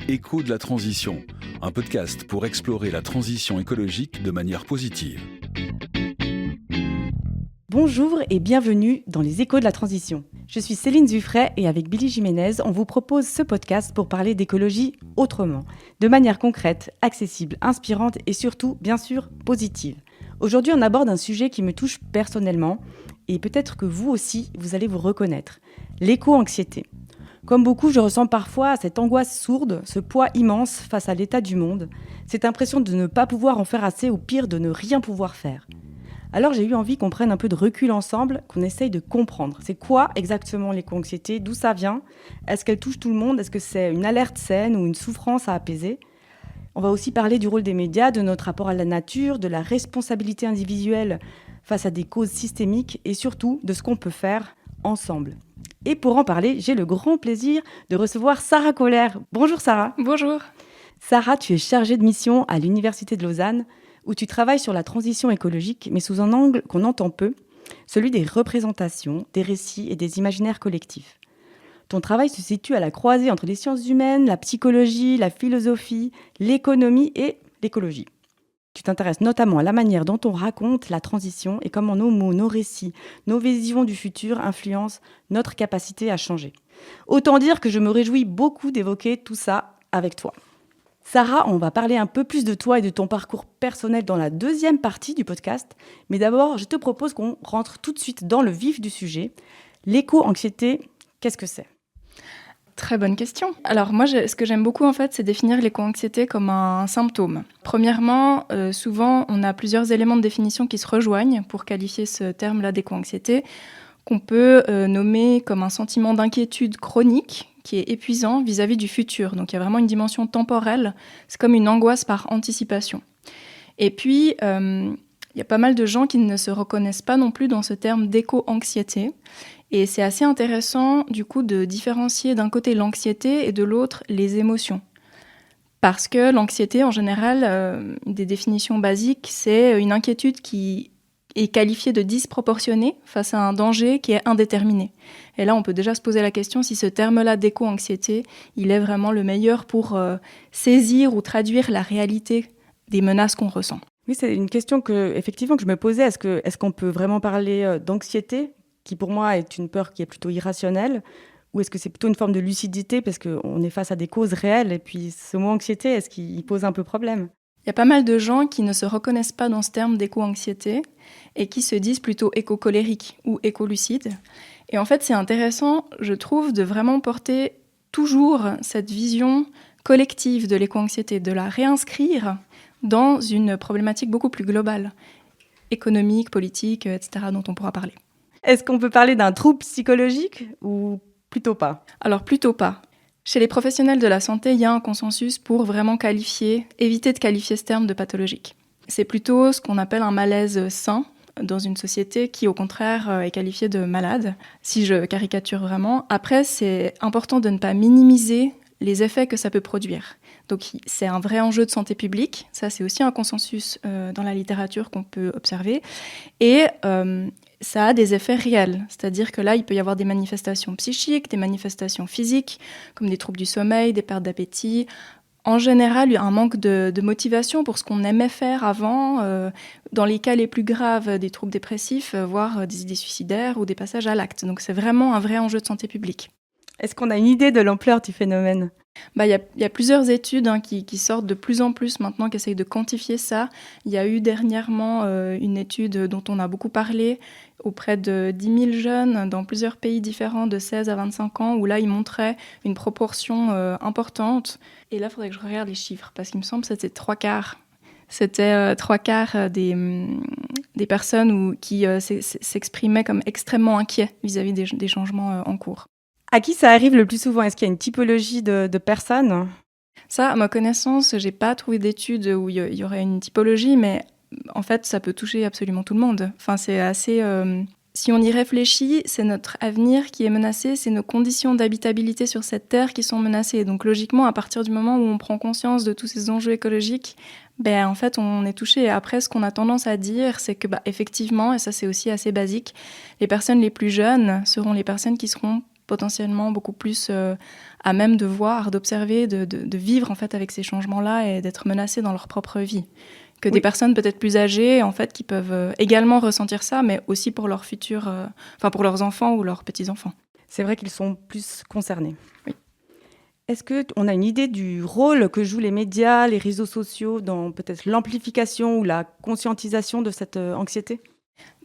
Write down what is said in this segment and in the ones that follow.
Écho de la transition, un podcast pour explorer la transition écologique de manière positive. Bonjour et bienvenue dans les Échos de la transition. Je suis Céline Zuffray et avec Billy Jiménez, on vous propose ce podcast pour parler d'écologie autrement, de manière concrète, accessible, inspirante et surtout, bien sûr, positive. Aujourd'hui, on aborde un sujet qui me touche personnellement et peut-être que vous aussi, vous allez vous reconnaître, l'éco-anxiété. Comme beaucoup, je ressens parfois cette angoisse sourde, ce poids immense face à l'état du monde, cette impression de ne pas pouvoir en faire assez ou pire de ne rien pouvoir faire. Alors j'ai eu envie qu'on prenne un peu de recul ensemble, qu'on essaye de comprendre. C'est quoi exactement l'éco-anxiété ? D'où ça vient ? Est-ce qu'elle touche tout le monde ? Est-ce que c'est une alerte saine ou une souffrance à apaiser ? On va aussi parler du rôle des médias, de notre rapport à la nature, de la responsabilité individuelle face à des causes systémiques et surtout de ce qu'on peut faire ensemble. Et pour en parler, j'ai le grand plaisir de recevoir Sarah Kohler. Bonjour Sarah. Bonjour. Sarah, tu es chargée de mission à l'Université de Lausanne, où tu travailles sur la transition écologique, mais sous un angle qu'on entend peu, celui des représentations, des récits et des imaginaires collectifs. Ton travail se situe à la croisée entre les sciences humaines, la psychologie, la philosophie, l'économie et l'écologie. Tu t'intéresses notamment à la manière dont on raconte la transition et comment nos mots, nos récits, nos visions du futur influencent notre capacité à changer. Autant dire que je me réjouis beaucoup d'évoquer tout ça avec toi. Sarah, on va parler un peu plus de toi et de ton parcours personnel dans la deuxième partie du podcast. Mais d'abord, je te propose qu'on rentre tout de suite dans le vif du sujet. L'éco-anxiété, qu'est-ce que c'est ? Très bonne question. Alors moi, ce que j'aime beaucoup en fait, c'est définir l'éco-anxiété comme un symptôme. Premièrement, souvent, on a plusieurs éléments de définition qui se rejoignent pour qualifier ce terme-là d'éco-anxiété, qu'on peut nommer comme un sentiment d'inquiétude chronique qui est épuisant vis-à-vis du futur. Donc il y a vraiment une dimension temporelle, c'est comme une angoisse par anticipation. Et puis, il y a pas mal de gens qui ne se reconnaissent pas non plus dans ce terme d'éco-anxiété. Et c'est assez intéressant, du coup, de différencier d'un côté l'anxiété et de l'autre les émotions. Parce que l'anxiété, en général, des définitions basiques, c'est une inquiétude qui est qualifiée de disproportionnée face à un danger qui est indéterminé. Et là, on peut déjà se poser la question si ce terme-là d'éco-anxiété, il est vraiment le meilleur pour saisir ou traduire la réalité des menaces qu'on ressent. Oui, c'est une question que je me posais. Est-ce qu'on peut vraiment parler d'anxiété, qui pour moi est une peur qui est plutôt irrationnelle, ou est-ce que c'est plutôt une forme de lucidité parce qu'on est face à des causes réelles et puis ce mot anxiété, est-ce qu'il pose un peu problème ? Il y a pas mal de gens qui ne se reconnaissent pas dans ce terme d'éco-anxiété et qui se disent plutôt éco-colériques ou éco-lucides. Et en fait, c'est intéressant, je trouve, de vraiment porter toujours cette vision collective de l'éco-anxiété, de la réinscrire dans une problématique beaucoup plus globale, économique, politique, etc., dont on pourra parler. Est-ce qu'on peut parler d'un trouble psychologique ou plutôt pas ? Alors plutôt pas. Chez les professionnels de la santé, il y a un consensus pour vraiment éviter de qualifier ce terme de pathologique. C'est plutôt ce qu'on appelle un malaise sain dans une société qui, au contraire, est qualifiée de malade, si je caricature vraiment. Après, c'est important de ne pas minimiser les effets que ça peut produire. Donc c'est un vrai enjeu de santé publique, ça c'est aussi un consensus dans la littérature qu'on peut observer, et ça a des effets réels, c'est-à-dire que là il peut y avoir des manifestations psychiques, des manifestations physiques, comme des troubles du sommeil, des pertes d'appétit, en général il y a un manque de motivation pour ce qu'on aimait faire avant, dans les cas les plus graves des troubles dépressifs, voire des idées suicidaires ou des passages à l'acte, donc c'est vraiment un vrai enjeu de santé publique. Est-ce qu'on a une idée de l'ampleur du phénomène ? Il y a plusieurs études qui sortent de plus en plus maintenant, qui essayent de quantifier ça. Il y a eu dernièrement une étude dont on a beaucoup parlé auprès de 10 000 jeunes dans plusieurs pays différents de 16 à 25 ans, où là, ils montraient une proportion importante. Et là, il faudrait que je regarde les chiffres, parce qu'il me semble que c'était 3/4. C'était 3/4 des personnes qui s'exprimaient comme extrêmement inquiets vis-à-vis des changements en cours. À qui ça arrive le plus souvent ? Est-ce qu'il y a une typologie de personnes ? Ça, à ma connaissance, j'ai pas trouvé d'études où il y aurait une typologie, mais en fait, ça peut toucher absolument tout le monde. Enfin, c'est assez... Si on y réfléchit, c'est notre avenir qui est menacé, c'est nos conditions d'habitabilité sur cette terre qui sont menacées. Donc logiquement, à partir du moment où on prend conscience de tous ces enjeux écologiques, en fait, on est touché. Et après, ce qu'on a tendance à dire, c'est que, effectivement, et ça c'est aussi assez basique, les personnes les plus jeunes seront les personnes qui seront potentiellement beaucoup plus à même de voir, d'observer, de vivre en fait avec ces changements-là et d'être menacés dans leur propre vie. Que des personnes peut-être plus âgées, en fait, qui peuvent également ressentir ça, mais aussi pour leur futur, pour leurs enfants ou leurs petits-enfants. C'est vrai qu'ils sont plus concernés. Oui. Est-ce qu'on a une idée du rôle que jouent les médias, les réseaux sociaux dans peut-être l'amplification ou la conscientisation de cette anxiété ?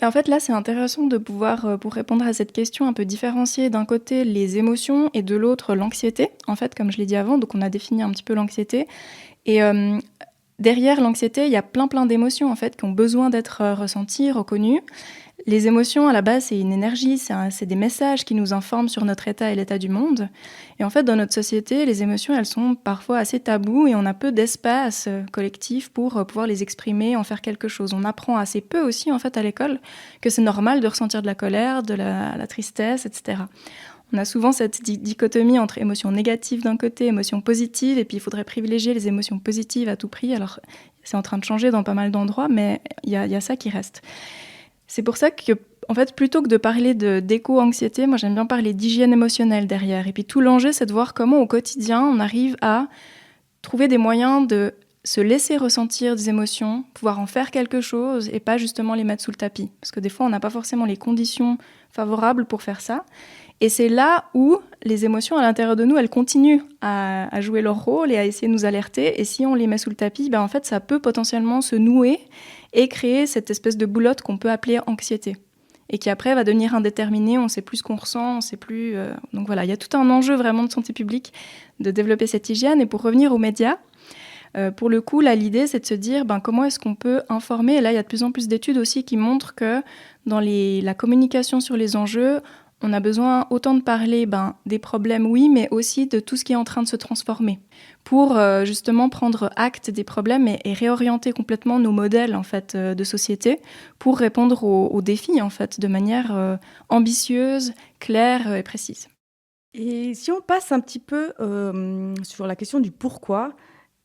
En fait, là, c'est intéressant de pouvoir, pour répondre à cette question, un peu différencier d'un côté les émotions et de l'autre l'anxiété. En fait, comme je l'ai dit avant, donc on a défini un petit peu l'anxiété. Et derrière l'anxiété, il y a plein d'émotions en fait qui ont besoin d'être ressenties, reconnues. Les émotions, à la base, c'est une énergie, c'est des messages qui nous informent sur notre état et l'état du monde. Et en fait, dans notre société, les émotions, elles sont parfois assez taboues et on a peu d'espace collectif pour pouvoir les exprimer, en faire quelque chose. On apprend assez peu aussi, en fait, à l'école, que c'est normal de ressentir de la colère, de la tristesse, etc. On a souvent cette dichotomie entre émotions négatives d'un côté, émotions positives, et puis il faudrait privilégier les émotions positives à tout prix. Alors, c'est en train de changer dans pas mal d'endroits, mais il y a ça qui reste. C'est pour ça que, en fait, plutôt que de parler d'éco-anxiété, moi j'aime bien parler d'hygiène émotionnelle derrière. Et puis tout l'enjeu, c'est de voir comment au quotidien, on arrive à trouver des moyens de se laisser ressentir des émotions, pouvoir en faire quelque chose et pas justement les mettre sous le tapis. Parce que des fois, on n'a pas forcément les conditions favorables pour faire ça. Et c'est là où les émotions à l'intérieur de nous, elles continuent à jouer leur rôle et à essayer de nous alerter. Et si on les met sous le tapis, en fait, ça peut potentiellement se nouer et créer cette espèce de boulotte qu'on peut appeler anxiété. Et qui après va devenir indéterminée, on ne sait plus ce qu'on ressent, on ne sait plus... Donc voilà, il y a tout un enjeu vraiment de santé publique de développer cette hygiène. Et pour revenir aux médias, pour le coup, là, l'idée, c'est de se dire comment est-ce qu'on peut informer. Et là, il y a de plus en plus d'études aussi qui montrent que dans la communication sur les enjeux, on a besoin autant de parler des problèmes, oui, mais aussi de tout ce qui est en train de se transformer pour justement prendre acte des problèmes et réorienter complètement nos modèles en fait, de société pour répondre aux défis en fait, de manière ambitieuse, claire et précise. Et si on passe un petit peu sur la question du pourquoi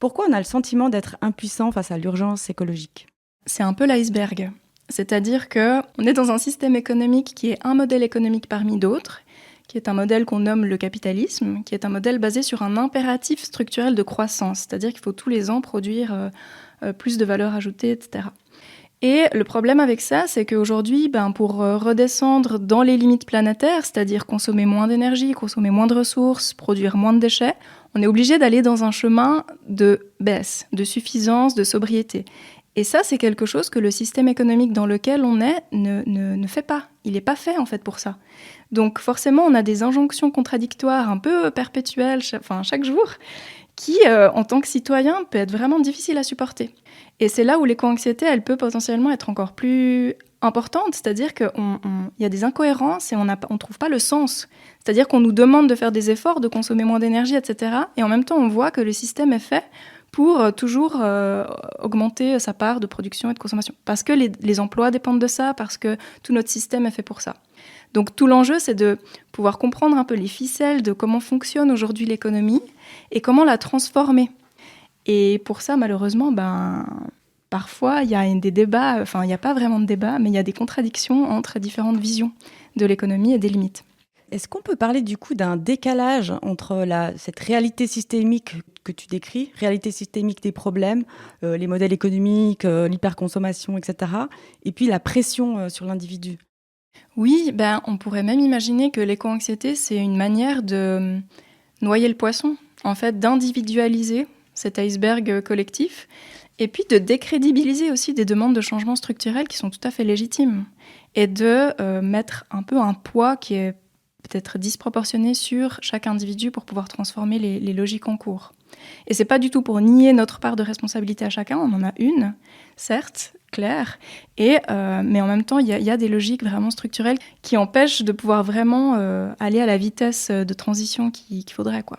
on a le sentiment d'être impuissant face à l'urgence écologique ? C'est un peu l'iceberg. C'est-à-dire qu'on est dans un système économique qui est un modèle économique parmi d'autres, qui est un modèle qu'on nomme le capitalisme, qui est un modèle basé sur un impératif structurel de croissance, c'est-à-dire qu'il faut tous les ans produire plus de valeur ajoutée, etc. Et le problème avec ça, c'est qu'aujourd'hui, pour redescendre dans les limites planétaires, c'est-à-dire consommer moins d'énergie, consommer moins de ressources, produire moins de déchets, on est obligé d'aller dans un chemin de baisse, de suffisance, de sobriété. Et ça, c'est quelque chose que le système économique dans lequel on est ne fait pas. Il n'est pas fait, en fait, pour ça. Donc, forcément, on a des injonctions contradictoires un peu perpétuelles, chaque jour, qui, en tant que citoyen, peut être vraiment difficile à supporter. Et c'est là où l'éco-anxiété, elle peut potentiellement être encore plus importante, c'est-à-dire qu'il y a des incohérences et on ne trouve pas le sens. C'est-à-dire qu'on nous demande de faire des efforts, de consommer moins d'énergie, etc. Et en même temps, on voit que le système est fait pour toujours augmenter sa part de production et de consommation. Parce que les emplois dépendent de ça, parce que tout notre système est fait pour ça. Donc tout l'enjeu, c'est de pouvoir comprendre un peu les ficelles de comment fonctionne aujourd'hui l'économie et comment la transformer. Et pour ça, malheureusement, parfois, il y a des débats, il n'y a pas vraiment de débat, mais il y a des contradictions entre différentes visions de l'économie et des limites. Est-ce qu'on peut parler du coup d'un décalage entre cette réalité systémique que tu décris, réalité systémique des problèmes, les modèles économiques, l'hyperconsommation, etc., et puis la pression sur l'individu ? Oui, on pourrait même imaginer que l'éco-anxiété, c'est une manière de noyer le poisson, en fait, d'individualiser cet iceberg collectif, et puis de décrédibiliser aussi des demandes de changement structurel qui sont tout à fait légitimes, et de mettre un peu un poids qui est peut-être disproportionné sur chaque individu pour pouvoir transformer les logiques en cours. Et c'est pas du tout pour nier notre part de responsabilité à chacun, on en a une, certes, claire, mais en même temps, il y a des logiques vraiment structurelles qui empêchent de pouvoir vraiment aller à la vitesse de transition qu'il faudrait, quoi.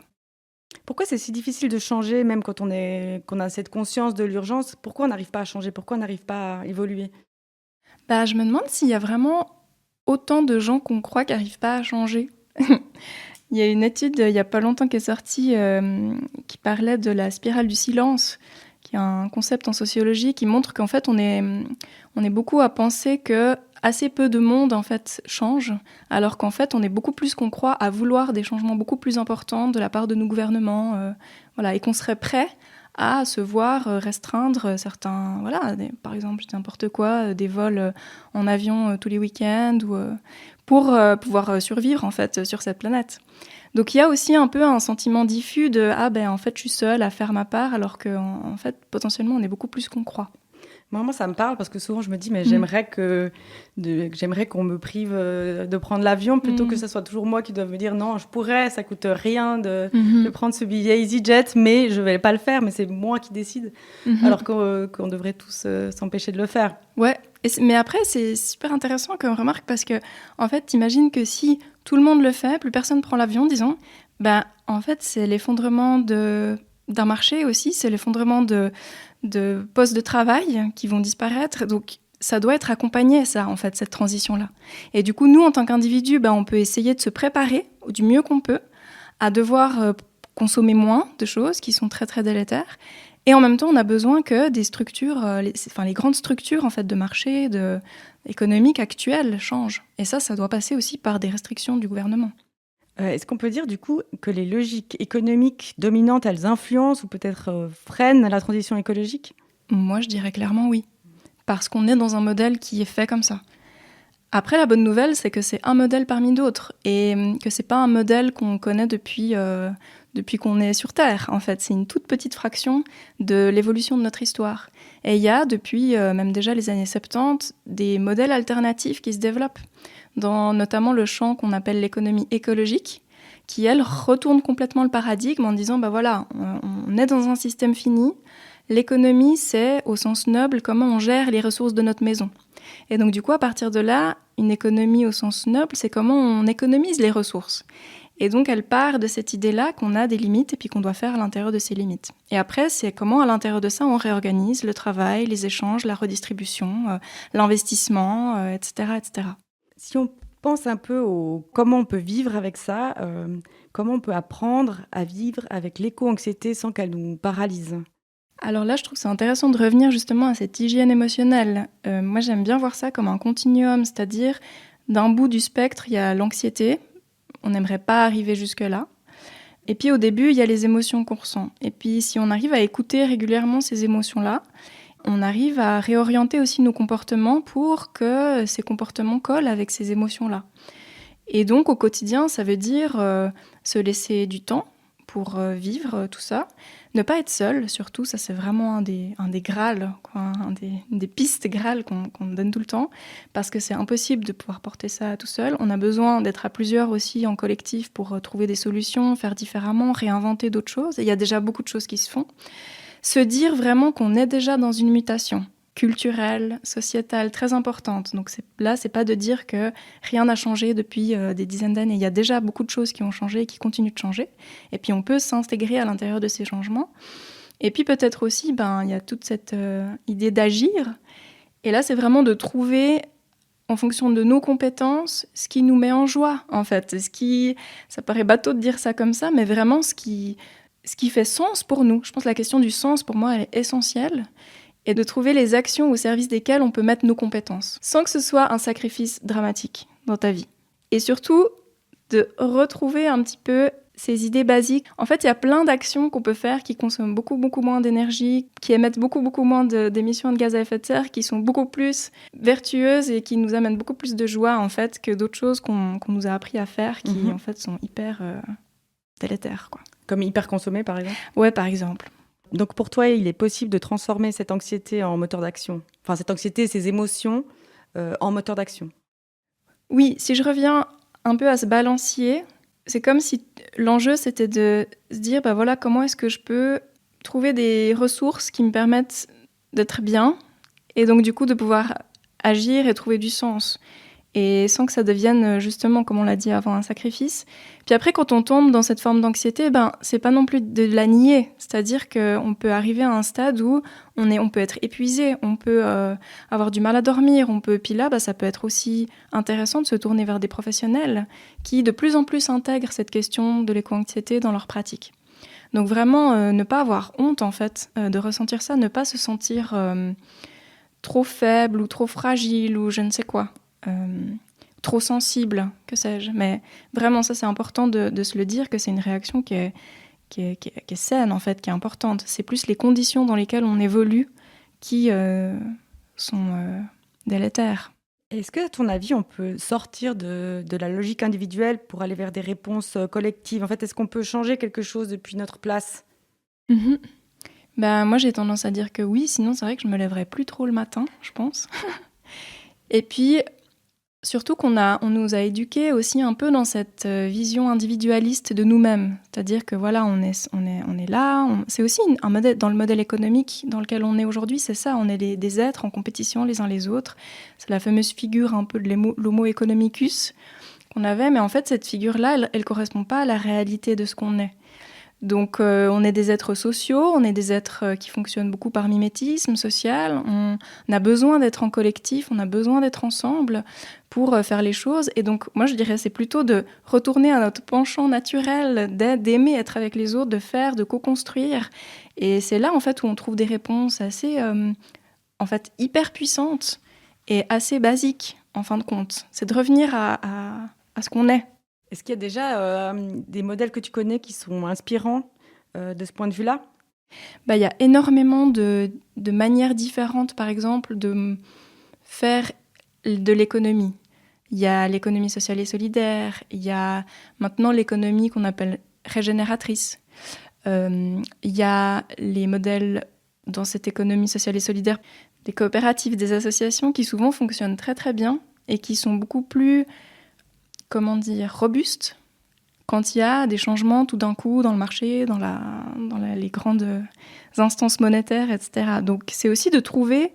Pourquoi c'est si difficile de changer, même quand qu'on a cette conscience de l'urgence ? Pourquoi on n'arrive pas à changer ? Pourquoi on n'arrive pas à évoluer ? Je me demande s'il y a vraiment autant de gens qu'on croit qui n'arrivent pas à changer. Il y a une étude, il n'y a pas longtemps, qui est sortie, qui parlait de la spirale du silence, qui est un concept en sociologie qui montre qu'en fait, on est beaucoup à penser que assez peu de monde en fait change, alors qu'en fait on est beaucoup plus qu'on croit à vouloir des changements beaucoup plus importants de la part de nos gouvernements, et qu'on serait prêt à se voir restreindre certains, par exemple n'importe quoi, des vols en avion tous les week-ends pour pouvoir survivre en fait sur cette planète. Donc il y a aussi un peu un sentiment diffus de en fait je suis seule à faire ma part, alors qu'en fait potentiellement on est beaucoup plus qu'on croit. Moi, ça me parle parce que souvent, je me dis, mais j'aimerais qu'on me prive de prendre l'avion plutôt que ce soit toujours moi qui dois me dire non, je pourrais, ça coûte rien de prendre ce billet EasyJet, mais je vais pas le faire, mais c'est moi qui décide, alors qu'on devrait tous s'empêcher de le faire. Ouais, mais après, c'est super intéressant comme remarque parce que, en fait, t'imagines que si tout le monde le fait, plus personne prend l'avion, disons, en fait, c'est l'effondrement d'un marché aussi, c'est l'effondrement de postes de travail qui vont disparaître. Donc, ça doit être accompagné, ça, en fait, cette transition-là. Et du coup, nous, en tant qu'individus, on peut essayer de se préparer du mieux qu'on peut à devoir consommer moins de choses qui sont très, très délétères. Et en même temps, on a besoin que des structures, les grandes structures en fait, de marché, économiques actuelles changent. Et ça doit passer aussi par des restrictions du gouvernement. Est-ce qu'on peut dire du coup que les logiques économiques dominantes, elles influencent ou peut-être freinent la transition écologique ? Moi, je dirais clairement oui. Parce qu'on est dans un modèle qui est fait comme ça. Après, la bonne nouvelle, c'est que c'est un modèle parmi d'autres. Et que c'est pas un modèle qu'on connaît depuis qu'on est sur Terre, en fait. C'est une toute petite fraction de l'évolution de notre histoire. Et il y a, depuis même déjà les années 70, des modèles alternatifs qui se développent, dans notamment le champ qu'on appelle l'économie écologique, qui, elle, retourne complètement le paradigme en disant, on est dans un système fini. L'économie, c'est, au sens noble, comment on gère les ressources de notre maison. Et donc, du coup, à partir de là, une économie au sens noble, c'est comment on économise les ressources. Et donc, elle part de cette idée-là qu'on a des limites et puis qu'on doit faire à l'intérieur de ces limites. Et après, c'est comment, à l'intérieur de ça, on réorganise le travail, les échanges, la redistribution, l'investissement, etc., etc. Si on pense un peu comment on peut vivre avec ça, comment on peut apprendre à vivre avec l'éco-anxiété sans qu'elle nous paralyse ? Alors là, je trouve que c'est intéressant de revenir justement à cette hygiène émotionnelle. Moi, j'aime bien voir ça comme un continuum, c'est-à-dire d'un bout du spectre, il y a l'anxiété. On n'aimerait pas arriver jusque-là. Et puis au début, il y a les émotions qu'on ressent. Et puis si on arrive à écouter régulièrement ces émotions-là, on arrive à réorienter aussi nos comportements pour que ces comportements collent avec ces émotions-là. Et donc au quotidien, ça veut dire se laisser du temps pour vivre tout ça. Ne pas être seul, surtout, ça c'est vraiment un des grâles, des pistes grâles qu'on donne tout le temps, parce que c'est impossible de pouvoir porter ça tout seul. On a besoin d'être à plusieurs aussi en collectif pour trouver des solutions, faire différemment, réinventer d'autres choses. Et il y a déjà beaucoup de choses qui se font. Se dire vraiment qu'on est déjà dans une mutation culturelle, sociétale, très importante. Donc c'est pas de dire que rien n'a changé depuis des dizaines d'années. Il y a déjà beaucoup de choses qui ont changé et qui continuent de changer. Et puis on peut s'intégrer à l'intérieur de ces changements. Et puis peut-être aussi, il y a toute cette idée d'agir. Et là, c'est vraiment de trouver, en fonction de nos compétences, ce qui nous met en joie, en fait. Ça paraît bateau de dire ça comme ça, mais vraiment ce qui fait sens pour nous. Je pense que la question du sens, pour moi, elle est essentielle. Et de trouver les actions au service desquelles on peut mettre nos compétences, sans que ce soit un sacrifice dramatique dans ta vie. Et surtout, de retrouver un petit peu ces idées basiques. En fait, il y a plein d'actions qu'on peut faire qui consomment beaucoup, beaucoup moins d'énergie, qui émettent beaucoup, beaucoup moins d'émissions de gaz à effet de serre, qui sont beaucoup plus vertueuses et qui nous amènent beaucoup plus de joie, en fait, que d'autres choses qu'on nous a appris à faire, qui, en fait, sont hyper délétères, quoi. Comme hyper consommé, par exemple ? Ouais, par exemple. Donc pour toi, il est possible de transformer cette anxiété en moteur d'action. Enfin, cette anxiété, ces émotions en moteur d'action. Oui, si je reviens un peu à ce balancier, c'est comme si l'enjeu, c'était de se dire, comment est-ce que je peux trouver des ressources qui me permettent d'être bien et donc du coup de pouvoir agir et trouver du sens. Et sans que ça devienne justement, comme on l'a dit avant, un sacrifice. Puis après, quand on tombe dans cette forme d'anxiété, c'est pas non plus de la nier. C'est-à-dire qu'on peut arriver à un stade où on peut être épuisé, on peut avoir du mal à dormir, puis là, ça peut être aussi intéressant de se tourner vers des professionnels qui de plus en plus intègrent cette question de l'éco-anxiété dans leur pratique. Donc vraiment, ne pas avoir honte, en fait, de ressentir ça, ne pas se sentir trop faible ou trop fragile ou je ne sais quoi. trop sensible, que sais-je. Mais vraiment, ça, c'est important de se le dire, que c'est une réaction qui est saine, en fait, qui est importante. C'est plus les conditions dans lesquelles on évolue qui sont délétères. Est-ce que, à ton avis, on peut sortir de la logique individuelle pour aller vers des réponses collectives ? En fait, est-ce qu'on peut changer quelque chose depuis notre place ? Moi, j'ai tendance à dire que oui, sinon c'est vrai que je me lèverais plus trop le matin, je pense. Et puis, surtout qu'on nous a éduqués aussi un peu dans cette vision individualiste de nous-mêmes. C'est-à-dire que voilà, on est là. C'est aussi un modèle, dans le modèle économique dans lequel on est aujourd'hui, c'est ça. On est des êtres en compétition les uns les autres. C'est la fameuse figure un peu de l'homo economicus qu'on avait. Mais en fait, cette figure-là, elle correspond pas à la réalité de ce qu'on est. Donc, on est des êtres sociaux, on est des êtres qui fonctionnent beaucoup par mimétisme social. On a besoin d'être en collectif, on a besoin d'être ensemble pour faire les choses. Et donc, moi, je dirais, c'est plutôt de retourner à notre penchant naturel, d'aimer être avec les autres, de faire, de co-construire. Et c'est là, en fait, où on trouve des réponses assez, en fait, hyper puissantes et assez basiques, en fin de compte. C'est de revenir à ce qu'on est. Est-ce qu'il y a déjà des modèles que tu connais qui sont inspirants de ce point de vue-là ? Il y a énormément de manières différentes, par exemple, de faire de l'économie. Il y a l'économie sociale et solidaire, il y a maintenant l'économie qu'on appelle régénératrice. Il y a les modèles dans cette économie sociale et solidaire, des coopératives, des associations qui souvent fonctionnent très très bien et qui sont beaucoup plus robuste quand il y a des changements tout d'un coup dans le marché, dans les grandes instances monétaires, etc. Donc c'est aussi de trouver,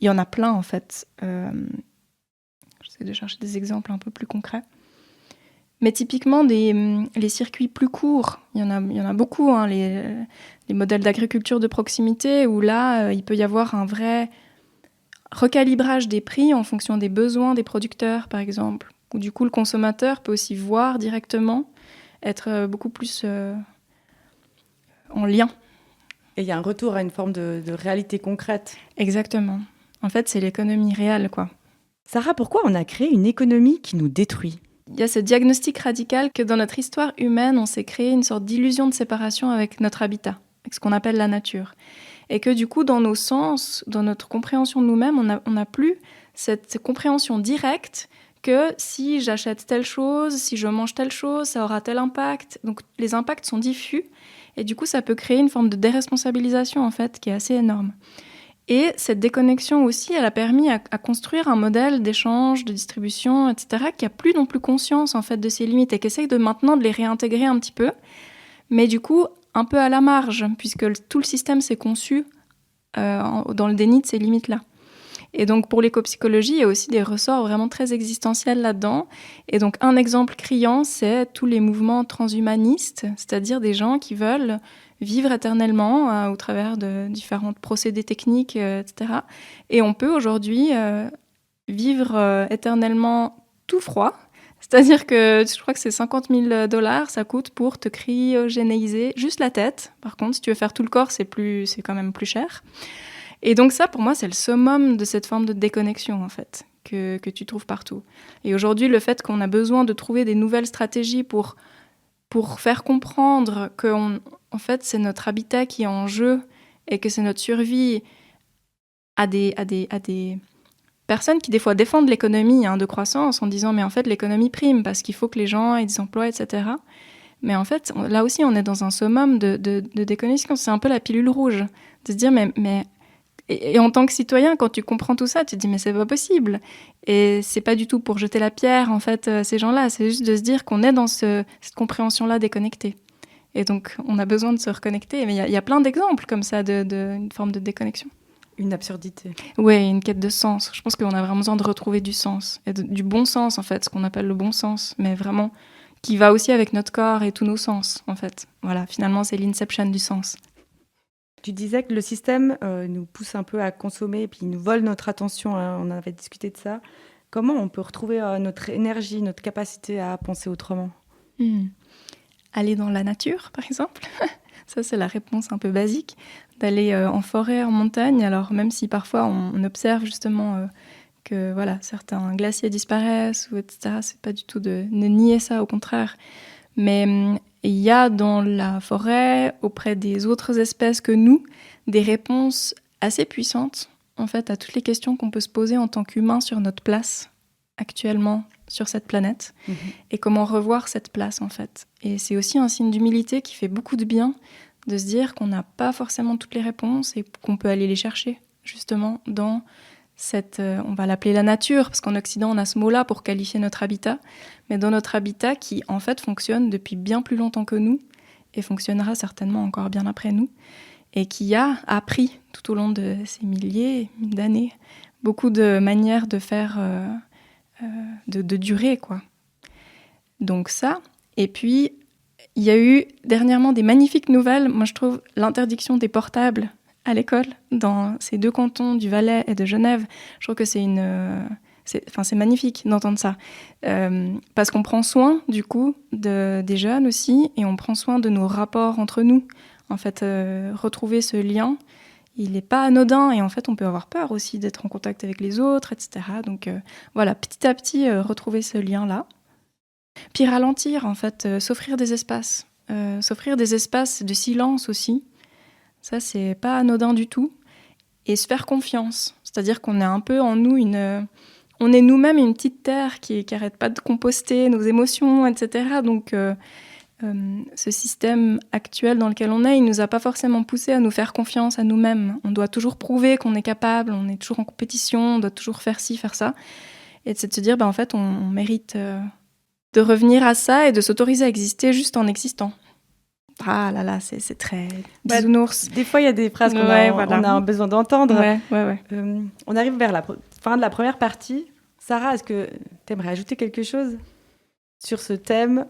il y en a plein en fait, j'essaie de chercher des exemples un peu plus concrets, mais typiquement les circuits plus courts, il y en a beaucoup, hein, les modèles d'agriculture de proximité où là il peut y avoir un vrai recalibrage des prix en fonction des besoins des producteurs par exemple. Où du coup le consommateur peut aussi voir directement, être beaucoup plus en lien. Et il y a un retour à une forme de réalité concrète. Exactement. En fait, c'est l'économie réelle, quoi. Sarah, pourquoi on a créé une économie qui nous détruit ? Il y a ce diagnostic radical que dans notre histoire humaine, on s'est créé une sorte d'illusion de séparation avec notre habitat, avec ce qu'on appelle la nature. Et que du coup, dans nos sens, dans notre compréhension de nous-mêmes, on n'a plus cette compréhension directe que si j'achète telle chose, si je mange telle chose, ça aura tel impact. Donc les impacts sont diffus et du coup ça peut créer une forme de déresponsabilisation en fait qui est assez énorme. Et cette déconnexion aussi, elle a permis à construire un modèle d'échange, de distribution, etc. qui a plus non plus conscience en fait de ses limites et qui essaye maintenant de les réintégrer un petit peu, mais du coup un peu à la marge puisque tout le système s'est conçu dans le déni de ces limites-là. Et donc, pour l'écopsychologie, il y a aussi des ressorts vraiment très existentiels là-dedans. Et donc, un exemple criant, c'est tous les mouvements transhumanistes, c'est-à-dire des gens qui veulent vivre éternellement au travers de différents procédés techniques, etc. Et on peut aujourd'hui vivre éternellement tout froid. C'est-à-dire que je crois que c'est $50 000, ça coûte pour te cryogéniser juste la tête. Par contre, si tu veux faire tout le corps, c'est quand même plus cher. Et donc ça, pour moi, c'est le summum de cette forme de déconnexion, en fait, que tu trouves partout. Et aujourd'hui, le fait qu'on a besoin de trouver des nouvelles stratégies pour faire comprendre que en fait, c'est notre habitat qui est en jeu et que c'est notre survie à des personnes qui, des fois, défendent l'économie de croissance en disant « mais en fait, l'économie prime parce qu'il faut que les gens aient des emplois, etc. » Mais en fait, là aussi, on est dans un summum de déconnexion. C'est un peu la pilule rouge, de se dire « mais Et en tant que citoyen, quand tu comprends tout ça, tu te dis mais c'est pas possible. Et c'est pas du tout pour jeter la pierre en fait ces gens-là, c'est juste de se dire qu'on est dans cette compréhension-là déconnectée. Et donc on a besoin de se reconnecter. Mais il y a plein d'exemples comme ça une forme de déconnexion. Une absurdité. Oui, une quête de sens. Je pense qu'on a vraiment besoin de retrouver du sens et du bon sens en fait, ce qu'on appelle le bon sens, mais vraiment qui va aussi avec notre corps et tous nos sens en fait. Voilà, finalement c'est l'inception du sens. Tu disais que le système nous pousse un peu à consommer et puis il nous vole notre attention, hein, on avait discuté de ça. Comment on peut retrouver notre énergie, notre capacité à penser autrement ? Aller dans la nature, par exemple. Ça, c'est la réponse un peu basique. D'aller en forêt, en montagne. Alors, même si parfois on observe justement que voilà, certains glaciers disparaissent, ou etc. C'est pas du tout de nier ça, au contraire. Mais il y a dans la forêt, auprès des autres espèces que nous, des réponses assez puissantes en fait, à toutes les questions qu'on peut se poser en tant qu'humain sur notre place actuellement sur cette planète et comment revoir cette place en fait. Et c'est aussi un signe d'humilité qui fait beaucoup de bien de se dire qu'on n'a pas forcément toutes les réponses et qu'on peut aller les chercher justement dans cette, on va l'appeler la nature, parce qu'en Occident on a ce mot-là pour qualifier notre habitat, mais dans notre habitat qui en fait fonctionne depuis bien plus longtemps que nous et fonctionnera certainement encore bien après nous, et qui a appris tout au long de ces milliers d'années beaucoup de manières de faire, de durer, quoi. Donc ça, et puis il y a eu dernièrement des magnifiques nouvelles. Moi je trouve l'interdiction des portables à l'école dans ces 2 cantons du Valais et de Genève, je trouve que c'est magnifique d'entendre ça, parce qu'on prend soin du coup des jeunes aussi, et on prend soin de nos rapports entre nous. En fait, retrouver ce lien, il n'est pas anodin, et en fait on peut avoir peur aussi d'être en contact avec les autres, etc. Donc voilà, petit à petit retrouver ce lien-là. Puis ralentir, en fait, s'offrir des espaces de silence aussi. Ça, c'est pas anodin du tout. Et se faire confiance. C'est-à-dire qu'on a un peu en nous on est nous-mêmes une petite terre qui arrête pas de composter nos émotions, etc. Donc, ce système actuel dans lequel on est, il nous a pas forcément poussé à nous faire confiance à nous-mêmes. On doit toujours prouver qu'on est capable, on est toujours en compétition, on doit toujours faire ci, faire ça. Et c'est de se dire, en fait, on mérite de revenir à ça et de s'autoriser à exister juste en existant. Ah là là, c'est très bisounours. Des fois, il y a des phrases qu'on a besoin d'entendre. Ouais. On arrive vers la fin de la première partie. Sarah, est-ce que tu aimerais ajouter quelque chose sur ce thème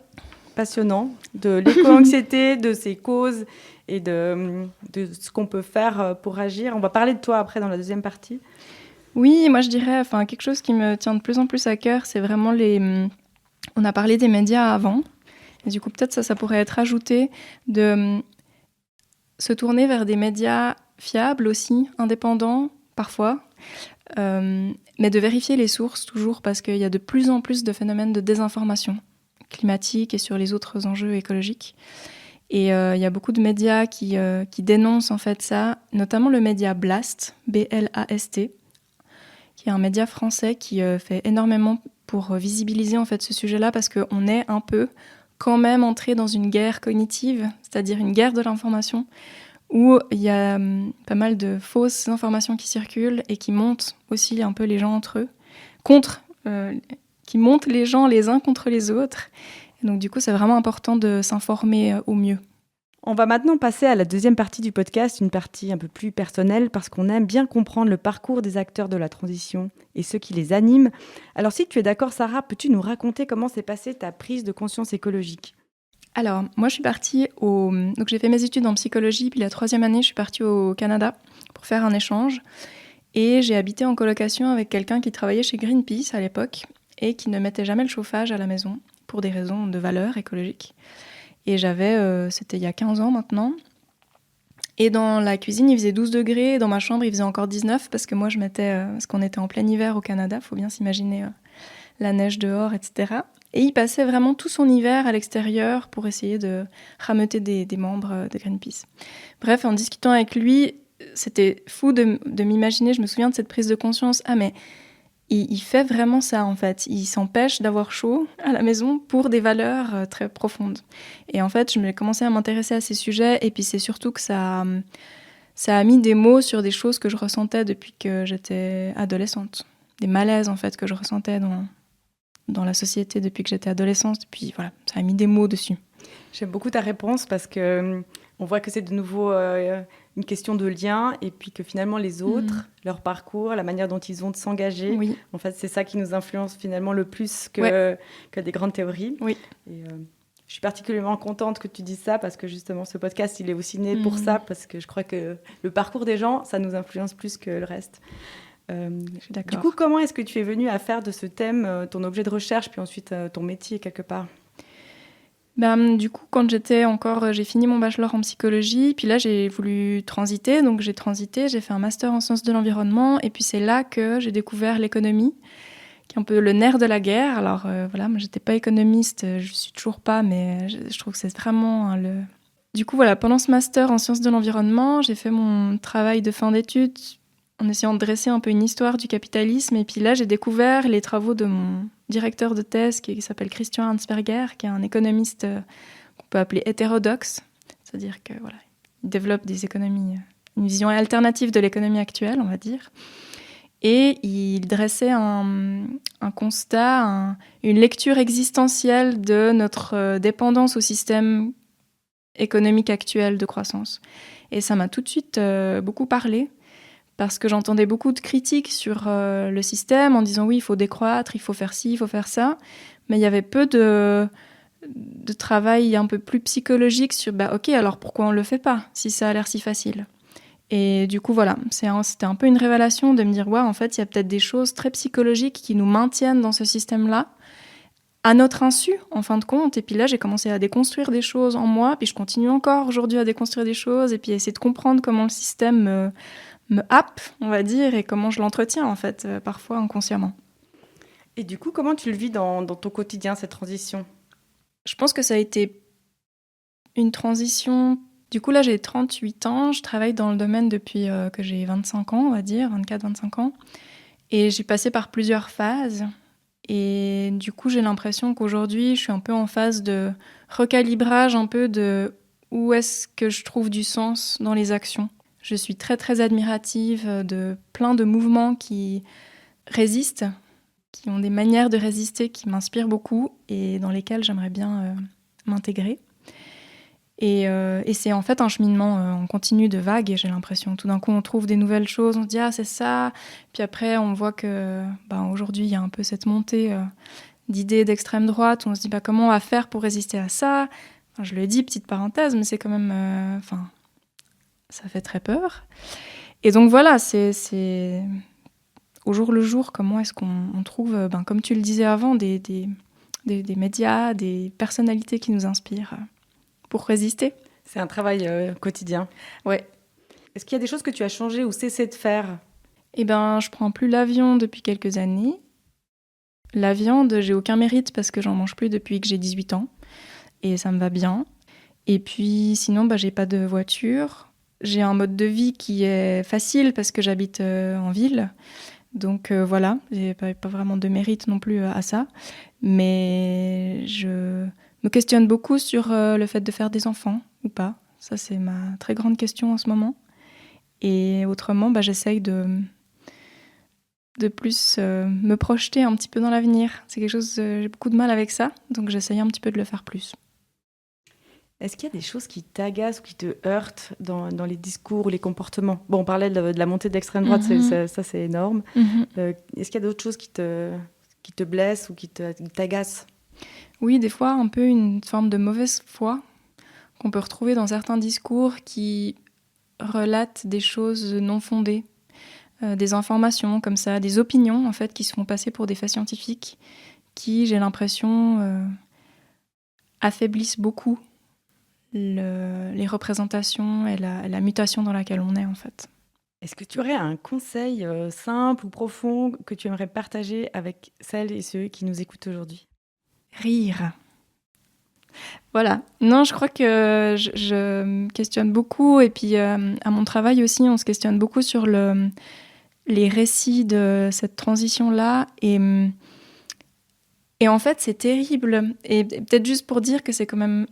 passionnant de l'éco-anxiété, de ses causes et de ce qu'on peut faire pour agir? On va parler de toi après dans la deuxième partie. Oui, moi je dirais, quelque chose qui me tient de plus en plus à cœur, c'est vraiment on a parlé des médias avant. Et du coup, peut-être ça pourrait être ajouté de se tourner vers des médias fiables aussi, indépendants parfois, mais de vérifier les sources toujours, parce qu'il y a de plus en plus de phénomènes de désinformation climatique et sur les autres enjeux écologiques. Et il y a beaucoup de médias qui dénoncent en fait ça, notamment le média Blast, B-L-A-S-T, qui est un média français qui fait énormément pour visibiliser en fait ce sujet-là, parce qu'on est un peu quand même entré dans une guerre cognitive, c'est-à-dire une guerre de l'information, où il y a pas mal de fausses informations qui circulent et qui montent aussi un peu les gens entre eux, qui montent les gens les uns contre les autres. Et donc du coup, c'est vraiment important de s'informer au mieux. On va maintenant passer à la deuxième partie du podcast, une partie un peu plus personnelle, parce qu'on aime bien comprendre le parcours des acteurs de la transition et ceux qui les animent. Alors si tu es d'accord, Sarah, peux-tu nous raconter comment s'est passée ta prise de conscience écologique ? Alors, moi je suis partie donc j'ai fait mes études en psychologie, puis la 3e année, je suis partie au Canada pour faire un échange. Et j'ai habité en colocation avec quelqu'un qui travaillait chez Greenpeace à l'époque et qui ne mettait jamais le chauffage à la maison pour des raisons de valeur écologique. Et c'était il y a 15 ans maintenant. Et dans la cuisine, il faisait 12 degrés. Dans ma chambre, il faisait encore 19 parce que moi, parce qu'on était en plein hiver au Canada. Il faut bien s'imaginer la neige dehors, etc. Et il passait vraiment tout son hiver à l'extérieur pour essayer de rameuter des membres de Greenpeace. Bref, en discutant avec lui, c'était fou de m'imaginer. Je me souviens de cette prise de conscience. Ah, mais il fait vraiment ça, en fait. Il s'empêche d'avoir chaud à la maison pour des valeurs très profondes. Et en fait, je me commencé à m'intéresser à ces sujets. Et puis, c'est surtout que ça a mis des mots sur des choses que je ressentais depuis que j'étais adolescente. Des malaises, en fait, que je ressentais dans la société depuis que j'étais adolescente. Et puis, voilà, ça a mis des mots dessus. J'aime beaucoup ta réponse parce que on voit que c'est de nouveau une question de lien et puis que finalement les autres, leur parcours, la manière dont ils ont de s'engager, en fait, c'est ça qui nous influence finalement le plus que des grandes théories. Oui. Et, je suis particulièrement contente que tu dises ça parce que justement ce podcast, il est aussi né pour ça, parce que je crois que le parcours des gens, ça nous influence plus que le reste. Je suis d'accord. Du coup, comment est-ce que tu es venue à faire de ce thème ton objet de recherche puis ensuite ton métier quelque part ? Du coup, quand j'ai fini mon bachelor en psychologie, puis là j'ai voulu transiter, donc j'ai transité, j'ai fait un master en sciences de l'environnement, et puis c'est là que j'ai découvert l'économie, qui est un peu le nerf de la guerre. Alors voilà, moi j'étais pas économiste, je suis toujours pas, mais je trouve que c'est vraiment le... Du coup voilà, pendant ce master en sciences de l'environnement, j'ai fait mon travail de fin d'études en essayant de dresser un peu une histoire du capitalisme, et puis là j'ai découvert les travaux de mon directeur de thèse qui s'appelle Christian Hansberger, qui est un économiste qu'on peut appeler hétérodoxe, c'est-à-dire que voilà, il développe des économies, une vision alternative de l'économie actuelle, on va dire. Et il dressait un constat, une lecture existentielle de notre dépendance au système économique actuel de croissance. Et ça m'a tout de suite beaucoup parlé, parce que j'entendais beaucoup de critiques sur le système en disant oui, il faut décroître, il faut faire ci, il faut faire ça. Mais il y avait peu de travail un peu plus psychologique sur ok, alors pourquoi on ne le fait pas si ça a l'air si facile ? Et du coup, voilà, c'était un peu une révélation de me dire ouais, en fait, il y a peut-être des choses très psychologiques qui nous maintiennent dans ce système-là, à notre insu, en fin de compte. Et puis là, j'ai commencé à déconstruire des choses en moi, puis je continue encore aujourd'hui à déconstruire des choses, et puis à essayer de comprendre comment le système me happe, on va dire, et comment je l'entretiens, en fait, parfois inconsciemment. Et du coup, comment tu le vis dans ton quotidien, cette transition ? Je pense que ça a été une transition... Du coup, là, j'ai 38 ans, je travaille dans le domaine depuis que j'ai 25 ans, on va dire, 24-25 ans. Et j'ai passé par plusieurs phases. Et du coup, j'ai l'impression qu'aujourd'hui, je suis un peu en phase de recalibrage, un peu de où est-ce que je trouve du sens dans les actions. Je suis très, très admirative de plein de mouvements qui résistent, qui ont des manières de résister qui m'inspirent beaucoup et dans lesquelles j'aimerais bien m'intégrer. Et c'est en fait un cheminement en continu de vagues, et j'ai l'impression. Tout d'un coup, on trouve des nouvelles choses, on se dit « Ah, c'est ça !» Puis après, on voit que aujourd'hui, il y a un peu cette montée d'idées d'extrême droite, où on se dit « Comment on va faire pour résister à ça ?» Je le dis, petite parenthèse, mais c'est quand même... ça fait très peur. Et donc voilà, c'est au jour le jour, comment est-ce qu'on trouve, comme tu le disais avant, des médias, des personnalités qui nous inspirent pour résister. C'est un travail quotidien. Ouais. Est-ce qu'il y a des choses que tu as changées ou cessé de faire ? Je prends plus l'avion depuis quelques années. La viande, j'ai aucun mérite parce que j'en mange plus depuis que j'ai 18 ans. Et ça me va bien. Et puis sinon, j'ai pas de voiture. J'ai un mode de vie qui est facile parce que j'habite en ville. Donc voilà, j'ai pas vraiment de mérite non plus à ça. Mais je me questionne beaucoup sur le fait de faire des enfants ou pas. Ça, c'est ma très grande question en ce moment. Et autrement, j'essaye de plus me projeter un petit peu dans l'avenir. C'est quelque chose, j'ai beaucoup de mal avec ça, donc j'essaye un petit peu de le faire plus. Est-ce qu'il y a des choses qui t'agacent ou qui te heurtent dans les discours ou les comportements ? Bon, on parlait de la montée de l'extrême droite, ça c'est énorme. Est-ce qu'il y a d'autres choses qui te blessent ou qui t'agacent ? Oui, des fois, un peu une forme de mauvaise foi qu'on peut retrouver dans certains discours qui relatent des choses non fondées, des informations comme ça, des opinions en fait qui se font passer pour des faits scientifiques qui, j'ai l'impression, affaiblissent beaucoup les représentations et la mutation dans laquelle on est en fait. Est-ce que tu aurais un conseil simple ou profond que tu aimerais partager avec celles et ceux qui nous écoutent aujourd'hui ? Rire. Voilà. Non, je crois que je me questionne beaucoup, et puis à mon travail aussi, on se questionne beaucoup sur les récits de cette transition-là, et en fait, c'est terrible. Et peut-être juste pour dire que c'est quand même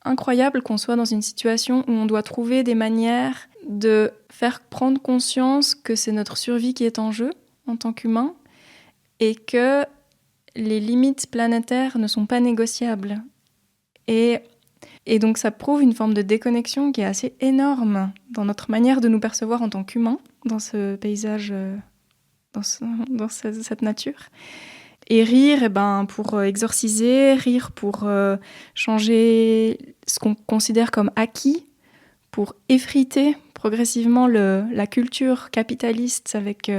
incroyable qu'on soit dans une situation où on doit trouver des manières de faire prendre conscience que c'est notre survie qui est en jeu en tant qu'humain, et que les limites planétaires ne sont pas négociables. Et donc ça prouve une forme de déconnexion qui est assez énorme dans notre manière de nous percevoir en tant qu'humains, dans ce paysage, dans cette nature. Et rire, pour exorciser, rire pour changer ce qu'on considère comme acquis, pour effriter progressivement la culture capitaliste avec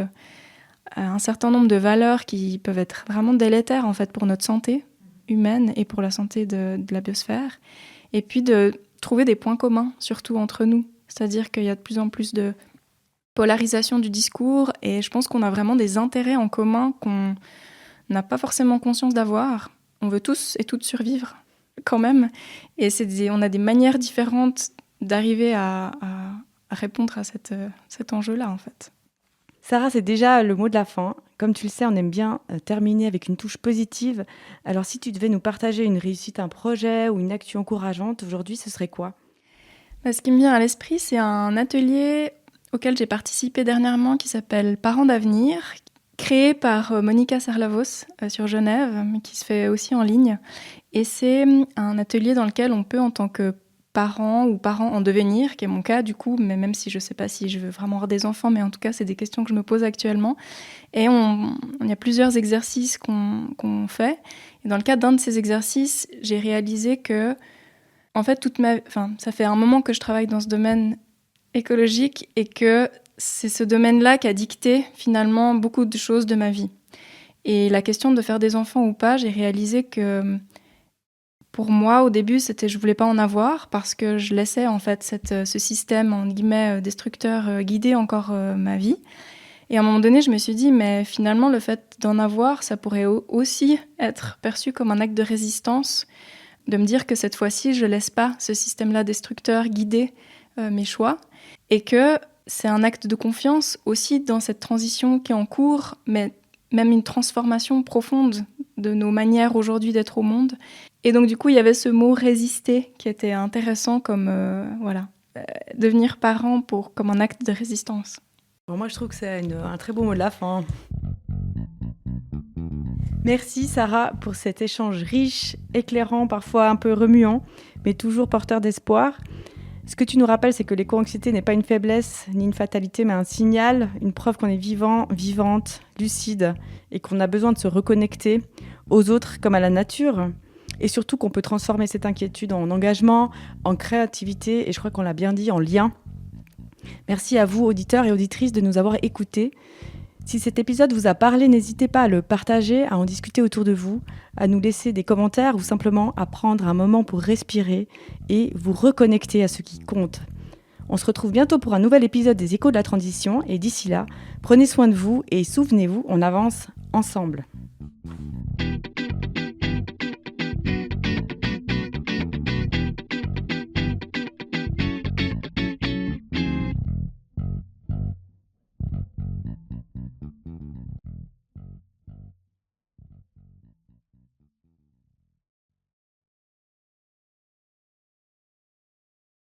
un certain nombre de valeurs qui peuvent être vraiment délétères en fait pour notre santé. humaine et pour la santé de la biosphère. Et puis de trouver des points communs, surtout entre nous. C'est-à-dire qu'il y a de plus en plus de polarisation du discours et je pense qu'on a vraiment des intérêts en commun qu'on n'a pas forcément conscience d'avoir. On veut tous et toutes survivre quand même. Et on a des manières différentes d'arriver à répondre à cet enjeu-là, en fait. Sarah, c'est déjà le mot de la fin. Comme tu le sais, on aime bien terminer avec une touche positive. Alors, si tu devais nous partager une réussite, un projet ou une action encourageante, aujourd'hui, ce serait quoi ? Ce qui me vient à l'esprit, c'est un atelier auquel j'ai participé dernièrement qui s'appelle Parents d'avenir, créé par Monica Sarlavos sur Genève, mais qui se fait aussi en ligne. Et c'est un atelier dans lequel on peut, en tant que parents ou parents en devenir, qui est mon cas du coup, mais même si je ne sais pas si je veux vraiment avoir des enfants, mais en tout cas, c'est des questions que je me pose actuellement. Et il y a plusieurs exercices qu'on fait. Et dans le cadre d'un de ces exercices, j'ai réalisé que, en fait, ça fait un moment que je travaille dans ce domaine écologique et que c'est ce domaine-là qui a dicté finalement beaucoup de choses de ma vie. Et la question de faire des enfants ou pas, j'ai réalisé que pour moi, au début, je voulais pas en avoir parce que je laissais en fait ce système en guillemets destructeur guider encore ma vie. Et à un moment donné, je me suis dit, mais finalement, le fait d'en avoir, ça pourrait aussi être perçu comme un acte de résistance, de me dire que cette fois-ci, je laisse pas ce système-là destructeur guider mes choix et que c'est un acte de confiance aussi dans cette transition qui est en cours, mais même une transformation profonde de nos manières aujourd'hui d'être au monde. Et donc, du coup, il y avait ce mot « résister » qui était intéressant comme, devenir parent comme un acte de résistance. Bon, moi, je trouve que c'est un très beau mot de la fin. Merci, Sarah, pour cet échange riche, éclairant, parfois un peu remuant, mais toujours porteur d'espoir. Ce que tu nous rappelles, c'est que l'éco-anxiété n'est pas une faiblesse ni une fatalité, mais un signal, une preuve qu'on est vivant, vivante, lucide et qu'on a besoin de se reconnecter aux autres comme à la nature. Et surtout qu'on peut transformer cette inquiétude en engagement, en créativité et je crois qu'on l'a bien dit, en lien. Merci à vous, auditeurs et auditrices, de nous avoir écoutés. Si cet épisode vous a parlé, n'hésitez pas à le partager, à en discuter autour de vous, à nous laisser des commentaires ou simplement à prendre un moment pour respirer et vous reconnecter à ce qui compte. On se retrouve bientôt pour un nouvel épisode des Échos de la Transition et d'ici là, prenez soin de vous et souvenez-vous, on avance ensemble.